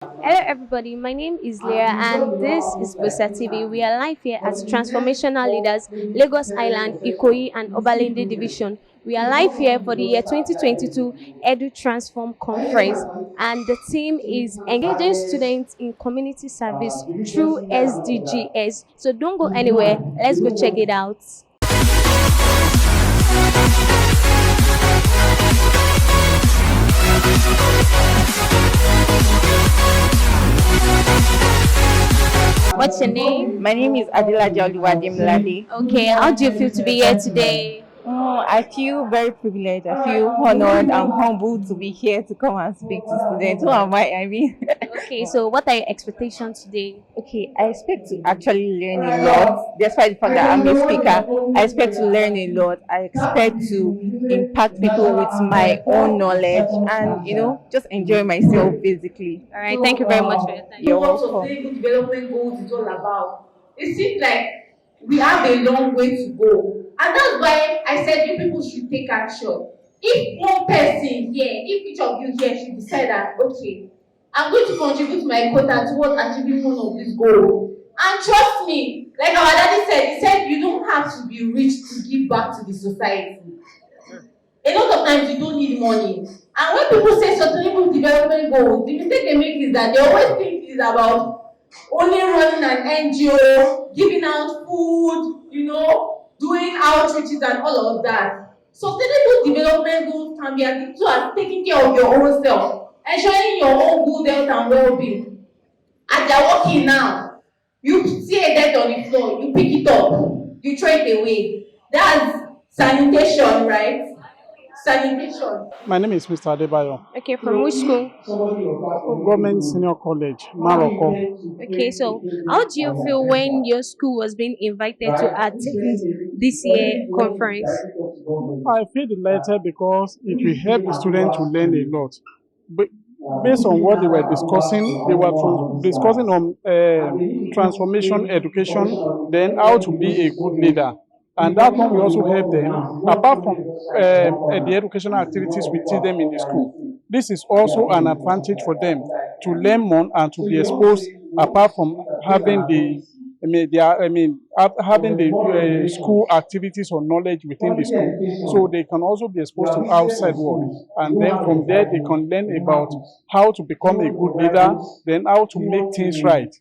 Hello, everybody. My name is Leah, and this is Busa TV. We are live here at Transformational Leaders, Lagos Island, Ikoyi, and Obalende Division. We are live here for the year 2022 Edu-Transform Conference, and the theme is engaging students in community service through SDGs. So don't go anywhere. Let's go check it out. What's your name? My name is Adila Oluwademilade. Okay, how do you feel to be here today? Oh, I feel very privileged. I feel honored. I'm humbled to be here to come and speak to students. Who am I? I mean, Okay, so what are your expectations today? okay, I expect to actually learn a lot. Despite the fact that I'm a speaker, I expect to learn a lot. I expect to impact people with my own knowledge and, just enjoy myself basically. All right, thank you very much for your time. You're What welcome. sustainable development goals is all about. It seems like we have a long way to go. And that's why I said you people should take action. If one person here, if each of you here should decide that, okay, I'm going to contribute my quota towards achieving one of these goals. And trust me, like our daddy said, he said you don't have to be rich to give back to the society. A lot of times you don't need money. And when people say sustainable development goals, the mistake they make is that they always think it's about only running an NGO, giving out food, doing outreaches and all of that. Sustainable development goals can be as little as taking care of your own self, ensuring your own good health and well-being. As you're walking now, you see a debt on the floor, you pick it up, you throw it away. That's sanitation, right? Sanitation. My name is Mr. Adebayo, Okay, from which school? Government Senior College, Maroko. Okay, so how do you feel when your school was being invited to attend this year conference? I feel delighted because it will help the students to learn a lot. But based on what they were discussing, they were discussing on transformation education, then how to be a good leader. And that one will also help them, apart from the educational activities we teach them in the school. This is also an advantage for them to learn more and to be exposed, apart from having having the school activities or knowledge within the school. So they can also be exposed to outside world. And then from there, they can learn about how to become a good leader, then how to make things right.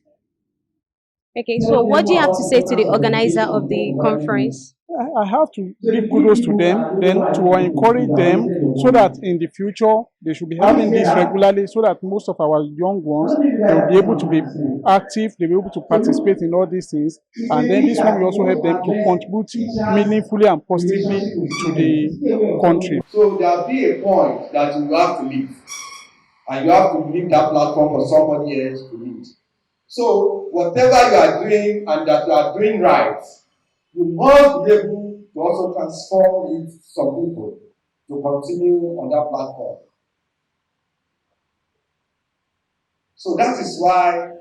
Okay, so what do you have to say to the organizer of the conference? I have to give kudos to them, then to encourage them so that in the future they should be having this regularly so that most of our young ones will be able to be active, they'll be able to participate in all these things. And then this one will also help them to contribute meaningfully and positively to the country. So there'll be a point that you have to leave. And you have to leave that platform for somebody else to lead. So whatever you are doing and that you are doing right, you must be able to also transform it some people to continue on that platform. So that is why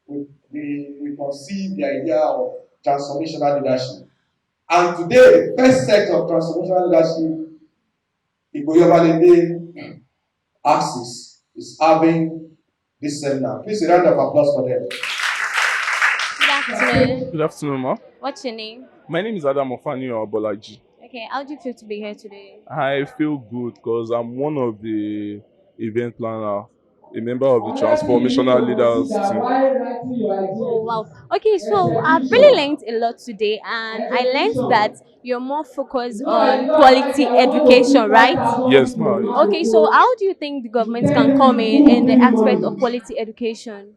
we conceive the idea of transformational leadership. And today, the first set of transformational leadership, Ikoyi Obalende Axis, is having this seminar. Please a round of applause for them. Good afternoon. Good afternoon, ma. What's your name? My name is Adam Ofani Obolaji. Okay, how do you feel to be here today? I feel good because I'm one of the event planner, a member of the Transformational Leaders team. Oh, wow. Okay, so I've really learned a lot today, and I learned that you're more focused on quality education, right? Yes, ma. Okay, so how do you think the government can come in the aspect of quality education?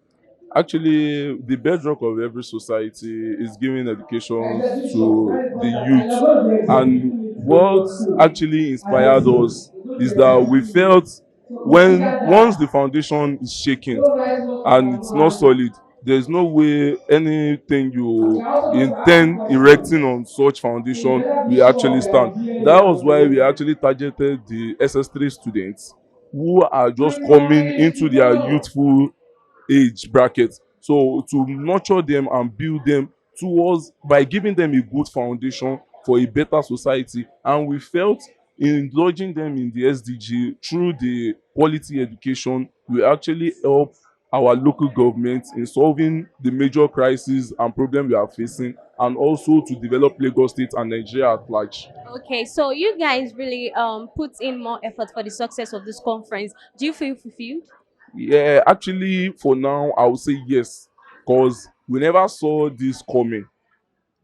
Actually, the bedrock of every society is giving education to the youth. And what actually inspired us is that we felt once the foundation is shaking and it's not solid, there's no way anything you intend erecting on such foundation will actually stand. That was why we actually targeted the SS3 students who are just coming into their youthful age bracket. So to nurture them and build them towards by giving them a good foundation for a better society. And we felt in indulging them in the SDG through the quality education will actually help our local government in solving the major crises and problems we are facing, and also to develop Lagos State and Nigeria at large. Okay, so you guys really put in more effort for the success of this conference. Do you feel fulfilled? Yeah, actually, for now, I would say yes, because we never saw this coming.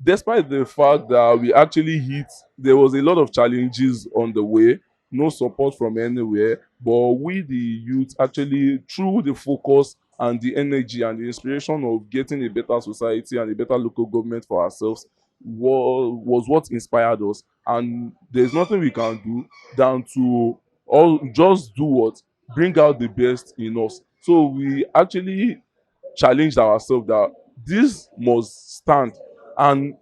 Despite the fact that we actually hit, there was a lot of challenges on the way, no support from anywhere, but we the youth actually, through the focus and the energy and the inspiration of getting a better society and a better local government for ourselves, was what inspired us. And there's nothing we can do than to all just do what, bring out the best in us. So we actually challenged ourselves that this must stand, and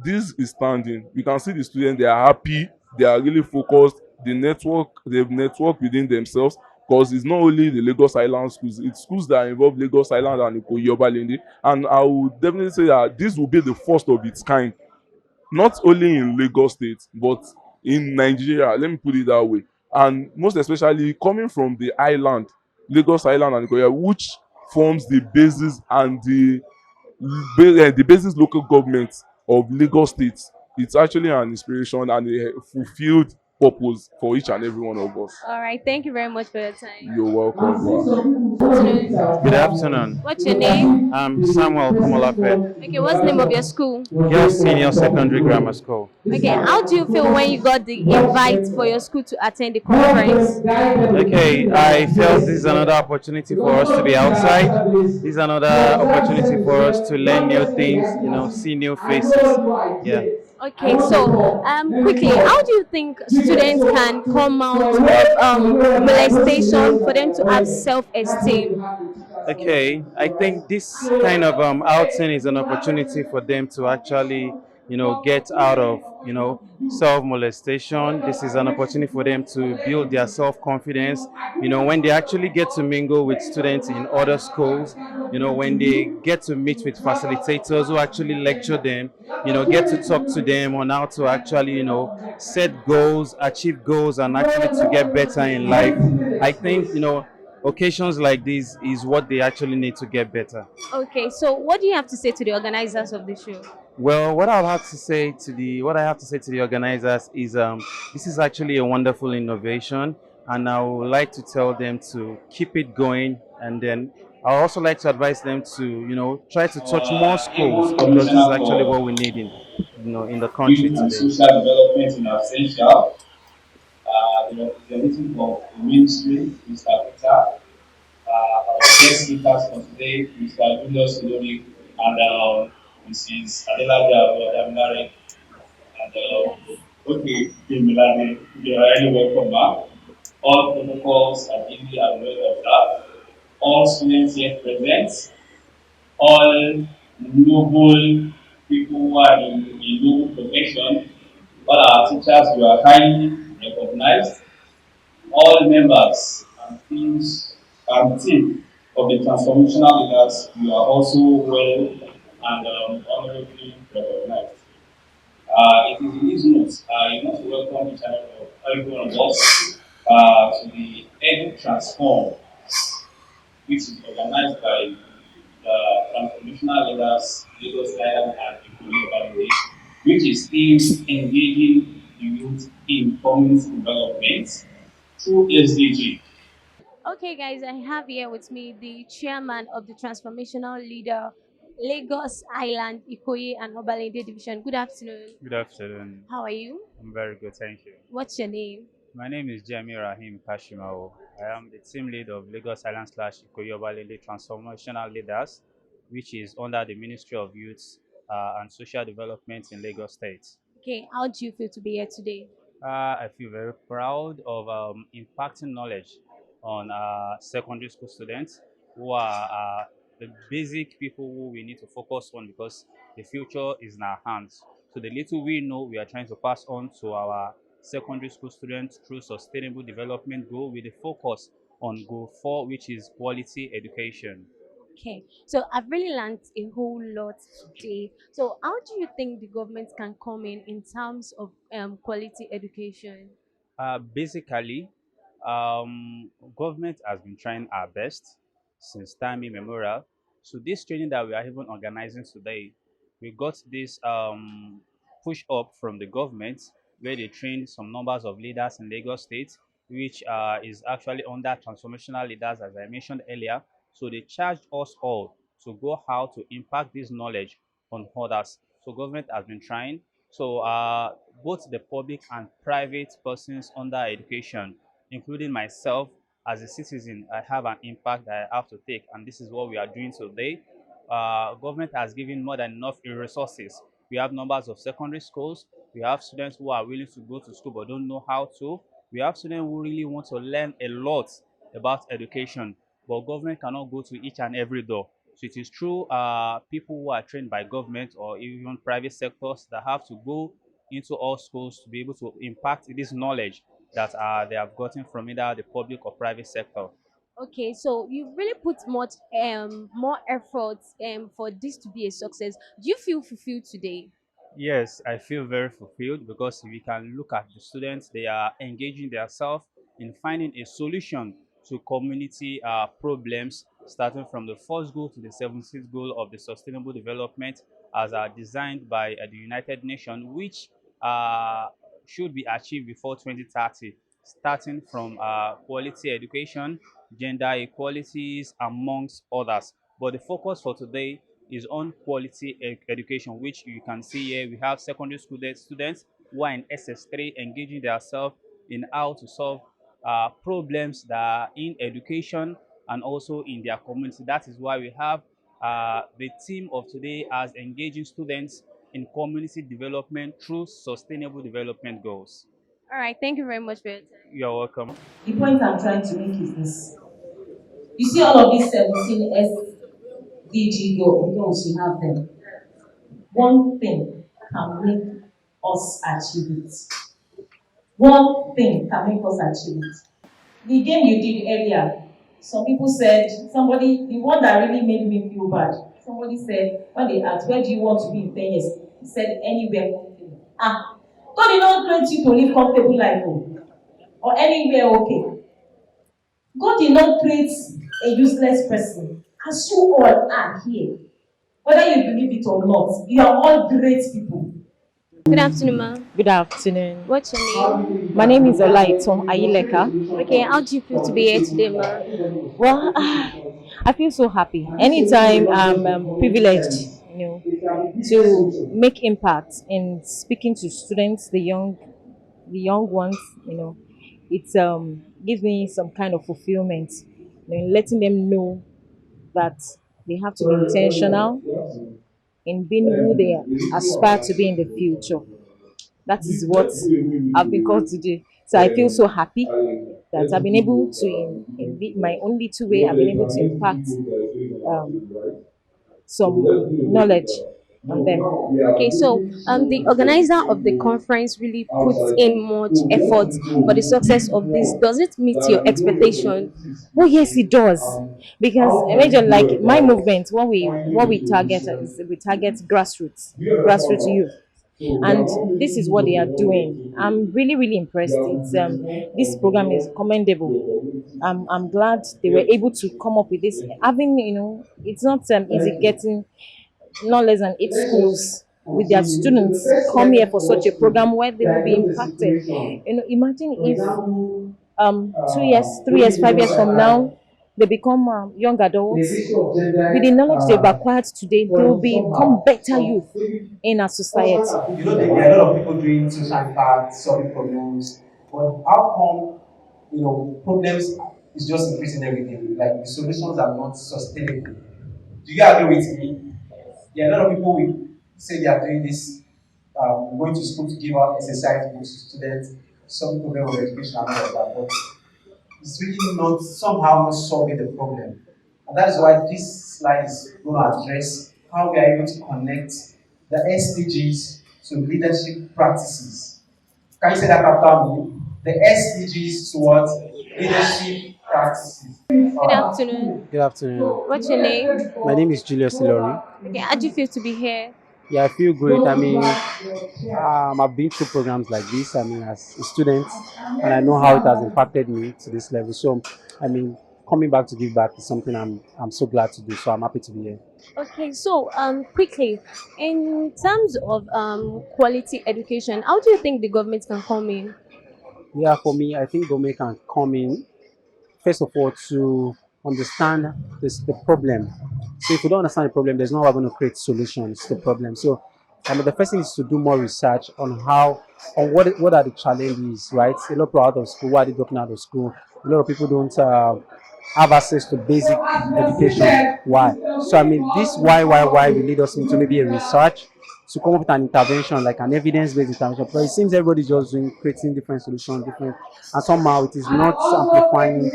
this is standing. You can see the students, they are happy, they are really focused. They've networked within themselves, because it's not only the Lagos Island schools, it's schools that involve Lagos Island and Ikoyi, Obalende. And I would definitely say that this will be the first of its kind, not only in Lagos State, but in Nigeria. Let me put it that way. And most especially coming from the island, Lagos Island and Ikoyi, which forms the basis and the basis local government of Lagos State. It's actually an inspiration and a fulfilled purpose for each and every one of us. All right, thank you very much for your time. You're welcome. Afternoon. Good afternoon. What's your name? I'm Samuel Komolafe, Okay, what's the name of your school? Girls Senior Secondary Grammar School. Okay, how do you feel when you got the invite for your school to attend the conference? Okay, I felt this is another opportunity for us to be outside. This is another opportunity for us to learn new things, see new faces. Yeah. Okay, so quickly, how do you think students can come out of molestation for them to have self-esteem? Okay, I think this kind of outing is an opportunity for them to actually, get out of, self molestation. This is an opportunity for them to build their self confidence. When they actually get to mingle with students in other schools, when they get to meet with facilitators who actually lecture them, get to talk to them on how to actually, set goals, achieve goals, and actually to get better in life. I think, occasions like this is what they actually need to get better. Okay, so what do you have to say to the organizers of the show? Well, what I have to say to the organizers is this is actually a wonderful innovation, and I would like to tell them to keep it going, and then I would also like to advise them to try to touch more schools, because this is Commissioner actually what for we need in the country Youth and today. Social Development in Absentia, representative of the ministry, Mr. Peter, our guest speakers for today, Mr. Julius Olori, and Mrs. Adelaja Adamilare, and okay, Milane, you are highly welcome, ma'am. All protocols are duly and well observed. All students here present, all noble people who are in noble profession, all our teachers, you are highly recognized. All members and teams and team of the transformational leaders, you are also well and honorably recognized. It is in this note, you want to welcome each and every one of us to the Edu-Transform, which is organized by the Transformational Leaders, Lagos Island and Ikoyi Obalende, which is aimed engaging the youth in community development through SDG. Okay, guys, I have here with me the chairman of the Transformational Leader, Lagos Island, Ikoyi, and Obalende Division. Good afternoon. Good afternoon. How are you? I'm very good, thank you. What's your name? My name is Jami Rahim Kashimao. I am the team lead of Lagos Island / Ikoyi Obalende Transformational Leaders, which is under the Ministry of Youth and Social Development in Lagos State. Okay, how do you feel to be here today? I feel very proud of impacting knowledge on secondary school students who are the basic people who we need to focus on, because the future is in our hands. So the little we know, we are trying to pass on to our secondary school students through sustainable development goal, with a focus on goal 4, which is quality education. Okay, so I've really learned a whole lot today. So, how do you think the government can come in terms of quality education? Basically, government has been trying our best. since time immemorial. So this training that we are even organizing today, we got this push up from the government where they trained some numbers of leaders in Lagos State, which is actually under transformational leaders, as I mentioned earlier. So they charged us all to go how to impact this knowledge on others. So government has been trying. So both the public and private persons under education, including myself as a citizen, I have an impact that I have to take, and this is what we are doing today. Government has given more than enough resources. We have numbers of secondary schools. We have students who are willing to go to school but don't know how to. We have students who really want to learn a lot about education, but government cannot go to each and every door. So it is true people who are trained by government or even private sectors that have to go into all schools to be able to impact this knowledge that they have gotten from either the public or private sector. Okay, so you really put much more effort for this to be a success. Do you feel fulfilled today? Yes, I feel very fulfilled because we can look at the students, they are engaging themselves in finding a solution to community problems, starting from the first goal to the 17th goal of the Sustainable Development as designed by the United Nations, which uh, should be achieved before 2030, starting from quality education, gender equalities, amongst others. But the focus for today is on quality education, which you can see here. We have secondary students who are in SS3 engaging themselves in how to solve problems that are in education and also in their community. That is why we have the theme of today as engaging students in community development through sustainable development goals. All right, thank you very much for your time. You're welcome. The point I'm trying to make is this. You see all of these 17 SDG goals, you have them. One thing can make us achieve it. One thing can make us achieve it. The game you did earlier, some people said, somebody, the one that really made me feel bad, somebody said, when they asked, where do you want to be in 10 years? He said, anywhere comfortable. God did not create you to live comfortable life, or anywhere okay. God did not create a useless person. As you all are here, whether you believe it or not, you are all great people. Good afternoon, ma. Good afternoon. What's your name? My name is Olaiton Ayileka. Okay, how do you feel to be here today, ma? Well, I feel so happy. Anytime I'm privileged, to make impact in speaking to students, the young ones, it gives me some kind of fulfillment. Letting them know that they have to be intentional in being who they aspire to be in the future. That is what I've been called to do. So I feel so happy that I've been able to, in my own little way, I've been able to impact um, some knowledge on them. Okay, so the organizer of the conference really puts in much effort for the success of this. Does it meet your expectation? Oh yes, it does. Because imagine like my movement, what we target is we target grassroots youth. And this is what they are doing. I'm really, really impressed. This program is commendable. I'm glad they were able to come up with this. Having, it's not easy getting not less than 8 schools with their students come here for such a program where they will be impacted. Imagine if 2 years, 3 years, 5 years from now they become young adults with the knowledge they've acquired today, they will become better youth in our society. There are a lot of people doing social impact, solving problems, but how come, problems is just increasing every day? Like the solutions are not sustainable. Do you agree with me? There are a lot of people we say they are doing this, going to school to give out exercise books to students, some problem of education and all of that, but it's really not somehow not solving the problem. And that is why this slide is going to address how we are able to connect the SDGs to leadership practices. Can you say that after me? The SDGs to what? Leadership practices. Good afternoon. Good afternoon. What's your name? My name is Julius Ilori. Okay, how do you feel to be here? Yeah, I feel great. I've been through programs like this, as a student, and I know how it has impacted me to this level. So, coming back to give back is something I'm so glad to do. So I'm happy to be here. Okay, so quickly, in terms of quality education, how do you think the government can come in? Yeah, for me, I think government can come in first of all to understand the problem. So if we don't understand the problem, there's no way we're going to create solutions to the problem. So the first thing is to do more research on what are the challenges, right? A lot of people out of school, why are they dropping out of school? A lot of people don't have access to basic education. Why? So this why will lead us into maybe a research to come up with an intervention, like an evidence-based intervention. But it seems everybody's just doing creating different solutions, different, and somehow it is not amplifying.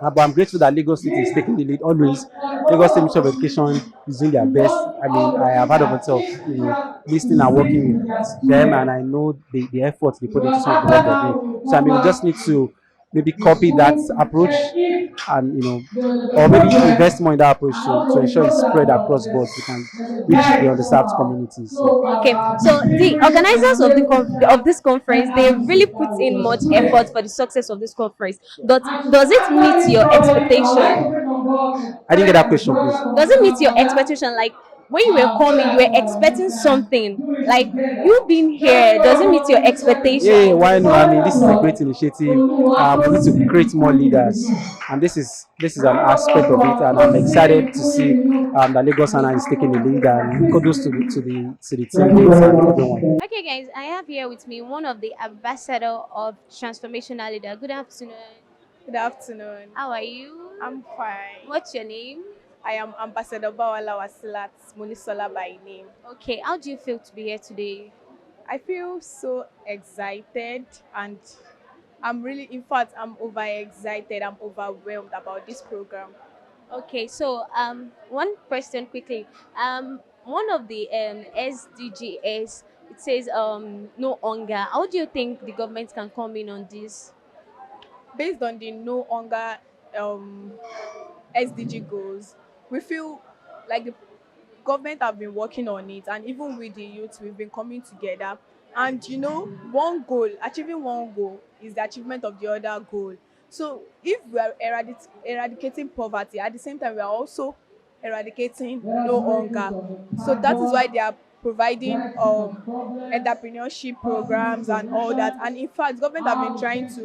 But I'm grateful that Lagos State is taking the lead always. Lagos State Ministry of Education is doing their best. I have had of myself, listening and working with them, and I know the efforts they put into some of the work they're doing. So we just need to maybe copy that approach and or maybe invest more in that approach to ensure it's spread across boards. We can reach the underserved communities. Okay, so the organizers of of this conference, they really put in much effort for the success of this conference. Does it meet your expectation? I didn't get that question, please. Does it meet your expectation? Like when you were coming, you were expecting something. Like you being here, does it meet your expectation? Yeah, why not? This is a great initiative. We need to create more leaders, and this is an aspect of it. And I'm excited to see that Lagos Anna is taking the lead. And kudos to the teammates and everyone. Okay, guys, I have here with me one of the ambassador of Transformational Leader. Good afternoon. Good afternoon. How are you? I'm fine. What's your name? I am Ambassador Bawala Wasilat Munisola by name. Okay, how do you feel to be here today? I feel so excited and in fact, I'm overexcited. I'm overwhelmed about this program. Okay, so one question quickly. One of the SDGs, it says no hunger. How do you think the government can come in on this? Based on the no hunger um, SDG goals, we feel like the government have been working on it, and even with the youth we've been coming together, and achieving one goal is the achievement of the other goal. So if we are eradicating poverty, at the same time we are also eradicating no hunger. So that is why they are providing entrepreneurship programs and all that. And in fact, government have been trying to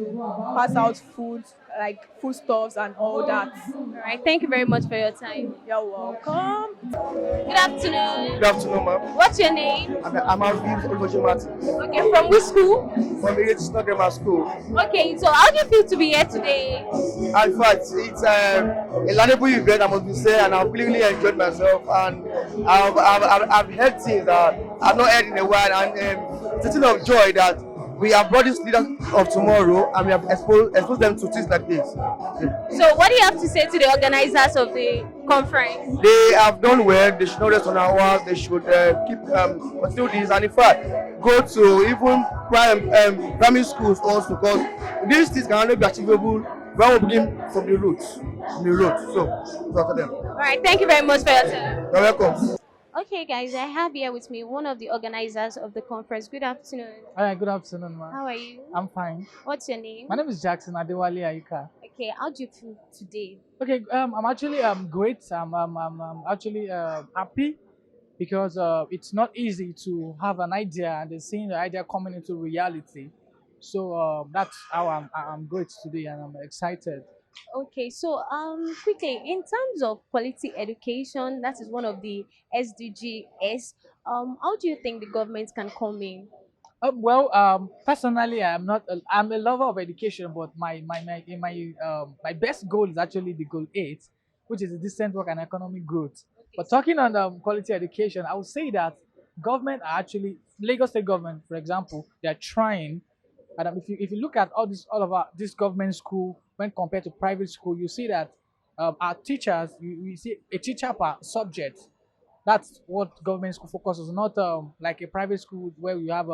pass out food, like foodstuffs and all that. All right, thank you very much for your time. You're welcome. Good afternoon. Good afternoon, ma'am. What's your name? I'm Alvin Oluboji Martins. Okay, from which school? From Edu Grammar School. Okay, so how do you feel to be here today? In fact, it's a learnable event, I must be saying, and I've really enjoyed myself. And I've heard things that I've not heard in a while, and it's a thing of joy that we have brought these leaders of tomorrow and we have exposed them to things like this. So what do you have to say to the organizers of the conference? They have done well. They should not rest on our hours. They should keep continue this, and in fact go to even primary schools also, because these things can only be achievable when we begin from the root. So talk to them. All right, thank you very much for your time. You're welcome. Okay, guys, I have here with me one of the organizers of the conference. Good afternoon. Hi, good afternoon, ma'am. How are you? I'm fine. What's your name? My name is Jackson Adewale Aika. Okay, how do you feel today? Okay, I'm actually great. I'm actually happy because it's not easy to have an idea and then seeing the idea coming into reality. So that's how I'm great today, and I'm excited. Okay, so quickly, in terms of quality education, that is one of the SDGs. How do you think the government can come in? Personally, I'm a lover of education, but my best goal is actually the goal 8, which is a decent work and economic growth. But talking on quality education, I would say that government are actually Lagos State government, for example, they are trying. And if you look at all of this government school when compared to private school, you see that our teachers, you see a teacher per subject. That's what government school focuses, not like a private school where you have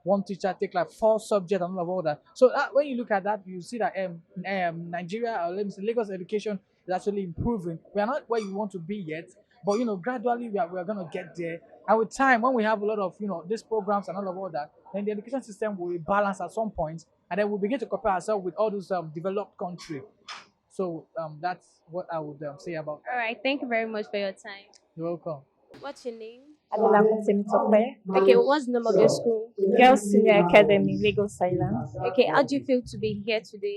one teacher take like 4 subjects and all of that. So when you look at that, you see that Nigeria, or let me say Lagos education is actually improving. We are not where you want to be yet, but gradually we are going to get there. And with time, when we have a lot of these programs and all of that, then the education system will balance at some point, and then we'll begin to compare ourselves with all those developed countries. So that's what I would say about All that. right, thank you very much for your time. You're welcome. What's your name? Adela. Okay, what's the name of your school? Girls Senior Academy, Lagos Island. Okay, how do you feel to be here today?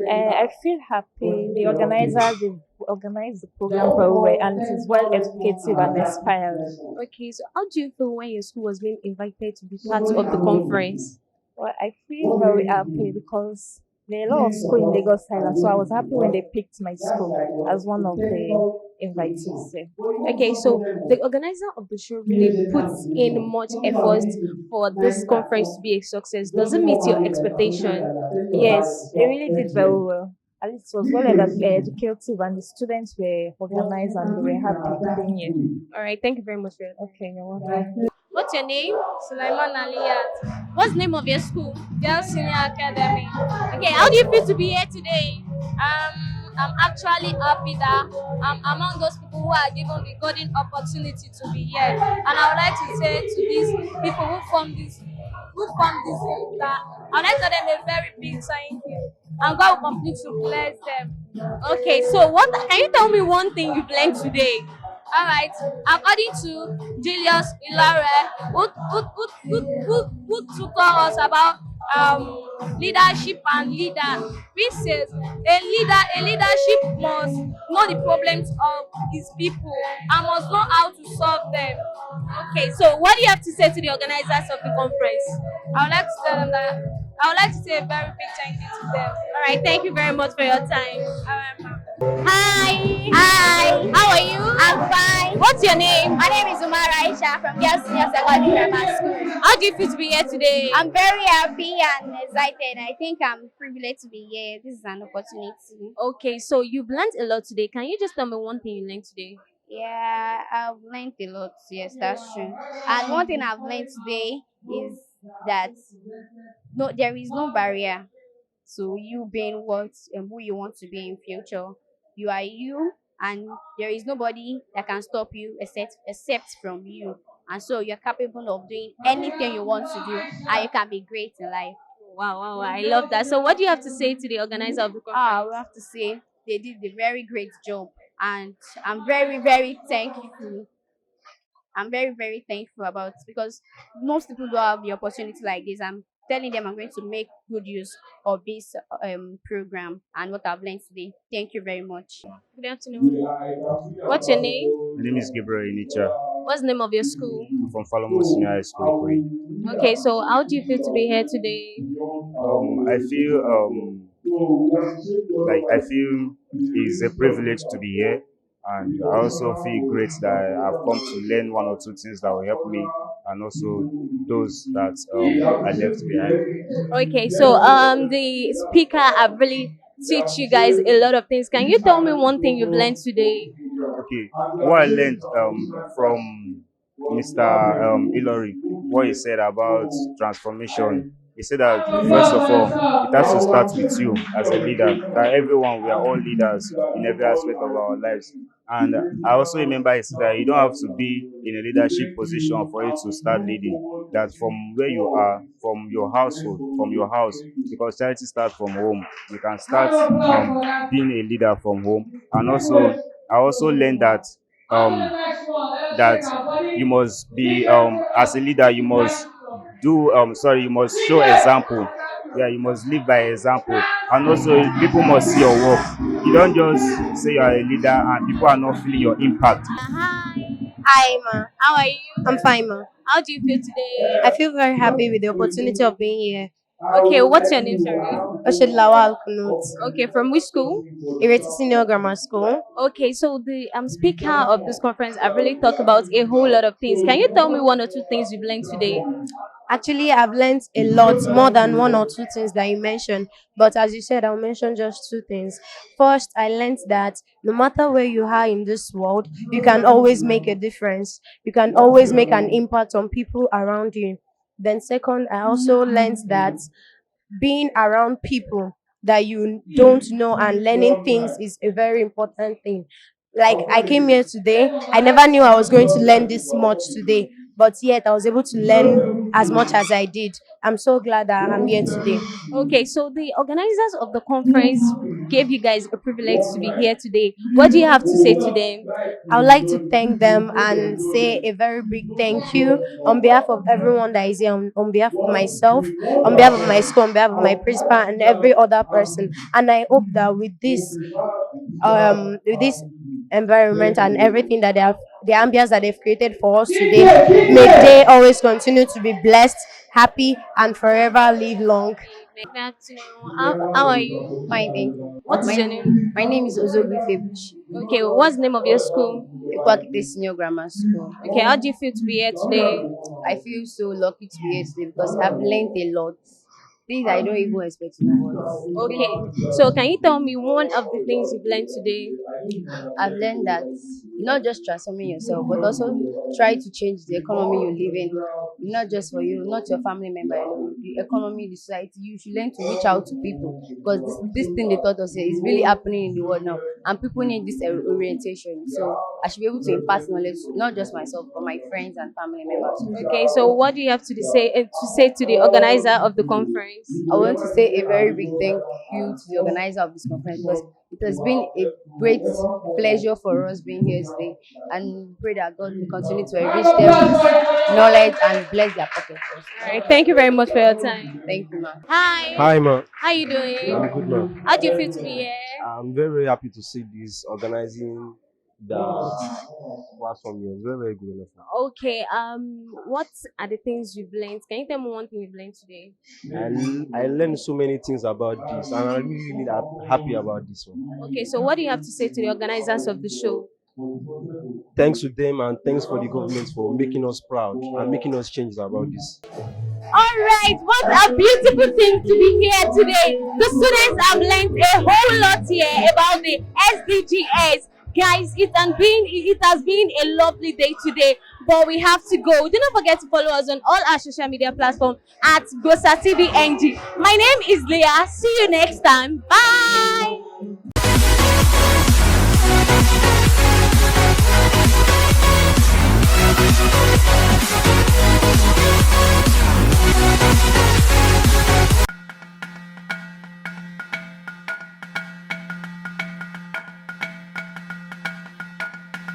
I feel happy. The organizers they organized the program very well, and it is well educative and inspiring. Okay, so how do you feel when your school was being invited to be part of the conference? Well, I feel very happy because there are a lot of schools in Lagos Island, so I was happy when they picked my school as one of the invitees. There. Okay, so the organizer of the show really puts in much effort for this conference to be a success. Does it meet your expectation? Yes, they really did very well. At least it was well educative, and the students were organized and they were happy being here. All right, thank you very much for your time. Okay, you're welcome. What's your name? Sulaiman Aliyat, What's the name of your school? Girls Senior Academy. Okay, how do you feel to be here today? I'm actually happy that I'm among those people who are given the golden opportunity to be here. And I would like to say to these people who formed this group that I would like to tell them a very big thank you. And God will continue to bless them. Okay, so what can you tell me one thing you've learned today? All right. According to Julius Ilare, who took us about leadership and leader, which says a leadership must know the problems of his people and must know how to solve them. Okay, so what do you have to say to the organizers of the conference? I would like to tell them that I would like to say a very big thank you to them. All right, thank you very much for your time. Hi. Hi. How are you? I'm fine. What's your name? My name is Umar Aisha from Girls Senior Secondary Grammar School. How do you feel to be here today? I'm very happy and excited. I think I'm privileged to be here. This is an opportunity. Okay, so you've learned a lot today. Can you just tell me one thing you learned today? Yeah, I've learned a lot. Yes, that's true. And one thing I've learned today is that there is no barrier to you being what and who you want to be in future. You are you, and there is nobody that can stop you except from you. And so you're capable of doing anything you want to do, and you can be great in life. Wow, I love that. So what do you have to say to the organizer of the conference? We have to say they did a very great job, and I'm very, very thankful. I'm very, very thankful about because most people don't have the opportunity like this. I'm telling them I'm going to make good use of this program and what I've learned today. Thank you very much. Good afternoon. What's your name? My name is Gabriel Inicha. What's the name of your school? I'm from Falomo Senior High School, Ikoyi. Okay, so how do you feel to be here today? I feel I feel it's a privilege to be here, and I also feel great that I've come to learn one or two things that will help me, and also those that I left behind. Okay, so the speaker have really teach you guys a lot of things. Can you tell me one thing you've learned today? Okay, what I learned from Mr. Ilori, what he said about transformation. He said that first of all, it has to start with you as a leader. That everyone, we are all leaders in every aspect of our lives. And I also remember he said that you don't have to be in a leadership position for you to start leading. That from where you are, from your household, from your house, because charity starts from home. You can start being a leader from home. And also, I also learned that that you must be as a leader, you must you must show example. Yeah, you must live by example, and also people must see your work. You don't just say you are a leader and people are not feeling your impact. Hi, ma. How are you? I'm fine, ma. How do you feel today? I feel very happy with the opportunity of being here. Okay, what's your name, sorry? Oshid Lawal Kunut. Okay, from which school? Ireti Senior Grammar School. Okay, so the speaker of this conference, I've really talked about a whole lot of things. Can you tell me one or two things you've learned today? Actually, I've learned a lot more than one or two things that you mentioned. But as you said, I'll mention just two things. First, I learned that no matter where you are in this world, you can always make a difference. You can always make an impact on people around you. Then second, I also learned that being around people that you don't know and learning things is a very important thing. Like I came here today, I never knew I was going to learn this much today, but yet I was able to learn as much as I did. I'm so glad that I'm here today. Okay, so the organizers of the conference gave you guys a privilege to be here today. What do you have to say to them? I would like to thank them and say a very big thank you on behalf of everyone that is here, on behalf of myself, on behalf of my school, on behalf of my principal, and every other person. And I hope that with this environment and everything that they have, the ambience that they've created for us today, may they always continue to be blessed, happy, and forever live long. Good afternoon. How are you? Fine, thank you. What is your name? My name is Ozogri Febuchi. Okay, what's the name of your school? Ikwakite Senior Grammar School. Okay, how do you feel to be here today? I feel so lucky to be here today because I've learned a lot. Things I don't even expect to know what. Okay, so can you tell me one of the things you've learned today? I've learned that not just transforming yourself, but also try to change the economy you live in. Not just for you, not your family member alone. The economy, the society. You should learn to reach out to people because this thing they taught us here is really happening in the world now, and people need this orientation. So I should be able to impart knowledge, not just myself, but my friends and family members. Okay, so what do you have to say to the organizer of the conference? I want to say a very big thank you to the organizer of this conference because it has been a great pleasure for us being here today, and pray that God will continue to enrich them with knowledge and bless their pockets. All right, thank you very much for your time. Thank you, ma'am. Hi. Hi, ma. How you doing? I'm good, ma. How do you feel to be here? I'm very, very happy to see this organizing the platform here. It's very, very good enough. Okay, what are the things you've learned? Can you tell me one thing you've learned today? I learned so many things about this, and I'm really, really happy about this one. Okay, so what do you have to say to the organizers of the show? Thanks to them, and thanks for the government for making us proud and making us change about this. All right, what a beautiful thing to be here today. The students have learned a whole lot here about the SDGs. Guys, it has been a lovely day today, but we have to go. Do not forget to follow us on all our social media platforms at GosaTVNG. My name is Leah. See you next time. Bye.